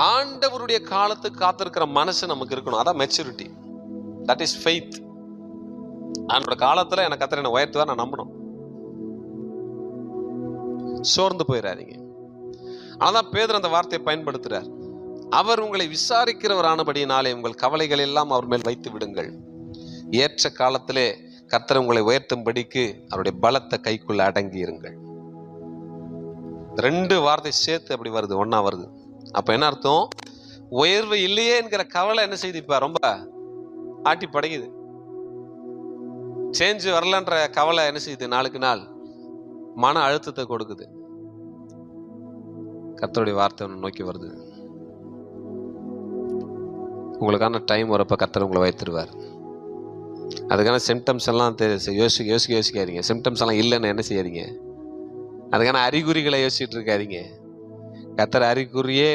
ஆண்டவருடைய காலத்துக்கு காத்திருக்கிற மனசு நமக்கு இருக்கணும். அதான் மெச்சூரிட்டி. That is faith. ஆண்டோட காலத்துல எனக்கு கர்த்தர் என்னை உயர்த்துவார் நான் நம்பணும். சோர்ந்து போயிடாதீங்க. அதான் பேதுரு அந்த வார்த்தையை பயன்படுத்துறார். அவர் உங்களை விசாரிக்கிறவரானபடியினாலே உங்கள் கவலைகள் எல்லாம் அவர் மேல் வைத்து விடுங்கள். ஏற்ற காலத்திலே கர்த்தர் உங்களை உயர்த்தும்படிக்கு அவருடைய பலத்தை கைக்குள்ள அடங்கி இருங்கள். 2 வார்த்தை சேர்த்து அப்படி வருது, ஒன்னா வருது. அப்ப என்ன அர்த்தம்? உயர்வு இல்லையே என்கிற கவலை என்ன செய்யுது? இப்ப ரொம்ப ஆட்டி படைக்குது. சேஞ்ச் வரலன்ற கவலை என்ன செய்யுது? நாளுக்கு நாள் மன அழுத்தத்தை கொடுக்குது. கர்த்தருடைய வார்த்தை நோக்கி வருது. உங்களுக்கான டைம் வரப்ப கர்த்தர் உங்களை வைத்திருவார். அதுக்கான சிம்டம்ஸ் எல்லாம் யோசிக்காதீங்க. சிம்டம்ஸ் எல்லாம் இல்லைன்னு என்ன செய்யாதீங்க? அதுக்கான அறிகுறிகளை யோசிச்சுட்டு இருக்காதீங்க. கர்த்தர் அறிகுறியே